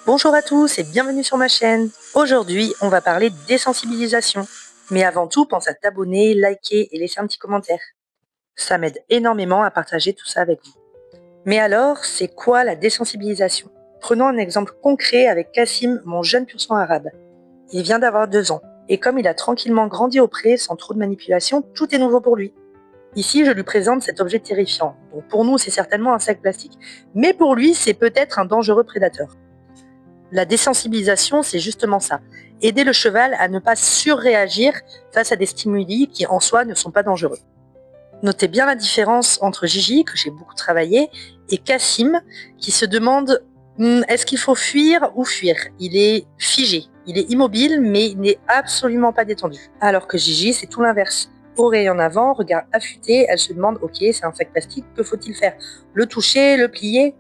Bonjour à tous et bienvenue sur ma chaîne. Aujourd'hui, on va parler de désensibilisation. Mais avant tout, pense à t'abonner, liker et laisser un petit commentaire. Ça m'aide énormément à partager tout ça avec vous. Mais alors, c'est quoi la désensibilisation? Prenons un exemple concret avec Kassim, mon jeune pur sang arabe. Il vient d'avoir 2 ans. Et comme il a tranquillement grandi auprès, sans trop de manipulation, tout est nouveau pour lui. Ici, je lui présente cet objet terrifiant. Donc pour nous, c'est certainement un sac plastique. Mais pour lui, c'est peut-être un dangereux prédateur. La désensibilisation, c'est justement ça. Aider le cheval à ne pas surréagir face à des stimuli qui en soi ne sont pas dangereux. Notez bien la différence entre Gigi, que j'ai beaucoup travaillé, et Kassim, qui se demande est-ce qu'il faut fuir ou fuir. Il est figé, il est immobile, mais il n'est absolument pas détendu. Alors que Gigi, c'est tout l'inverse. Oreille en avant, regard affûté, elle se demande ok, c'est un sac plastique, que faut-il faire? Le toucher, le plier?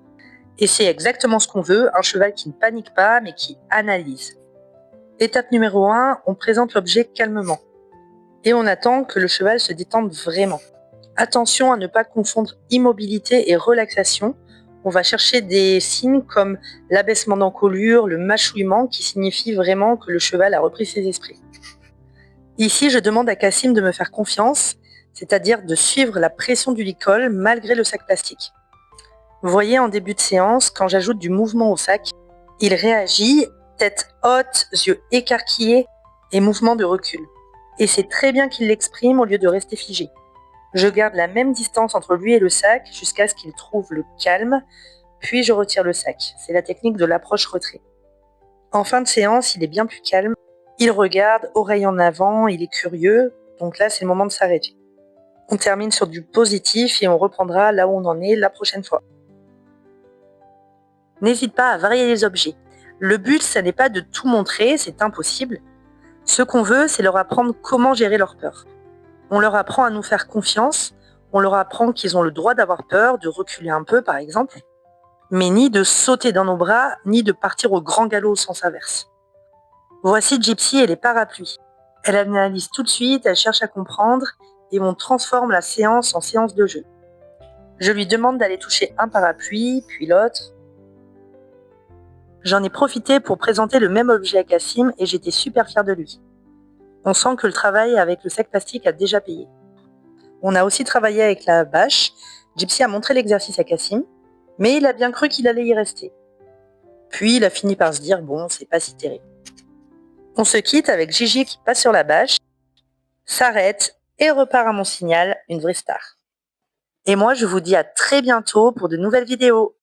Et c'est exactement ce qu'on veut, un cheval qui ne panique pas, mais qui analyse. Étape numéro 1, on présente l'objet calmement. Et on attend que le cheval se détende vraiment. Attention à ne pas confondre immobilité et relaxation. On va chercher des signes comme l'abaissement d'encolure, le mâchouillement, qui signifie vraiment que le cheval a repris ses esprits. Ici, je demande à Kassim de me faire confiance, c'est-à-dire de suivre la pression du licol malgré le sac plastique. Vous voyez, en début de séance, quand j'ajoute du mouvement au sac, il réagit, tête haute, yeux écarquillés et mouvement de recul. Et c'est très bien qu'il l'exprime au lieu de rester figé. Je garde la même distance entre lui et le sac jusqu'à ce qu'il trouve le calme, puis je retire le sac. C'est la technique de l'approche-retrait. En fin de séance, il est bien plus calme. Il regarde, oreille en avant, il est curieux, donc là c'est le moment de s'arrêter. On termine sur du positif et on reprendra là où on en est la prochaine fois. N'hésite pas à varier les objets. Le but, ça n'est pas de tout montrer, c'est impossible. Ce qu'on veut, c'est leur apprendre comment gérer leur peur. On leur apprend à nous faire confiance, on leur apprend qu'ils ont le droit d'avoir peur, de reculer un peu par exemple, mais ni de sauter dans nos bras, ni de partir au grand galop au sens inverse. Voici Gypsy et les parapluies. Elle analyse tout de suite, elle cherche à comprendre, et on transforme la séance en séance de jeu. Je lui demande d'aller toucher un parapluie, puis l'autre. J'en ai profité pour présenter le même objet à Kassim et j'étais super fière de lui. On sent que le travail avec le sac plastique a déjà payé. On a aussi travaillé avec la bâche. Gypsy a montré l'exercice à Kassim, mais il a bien cru qu'il allait y rester. Puis il a fini par se dire bon, c'est pas si terrible. On se quitte avec Gigi qui passe sur la bâche, s'arrête et repart à mon signal, une vraie star. Et moi, je vous dis à très bientôt pour de nouvelles vidéos.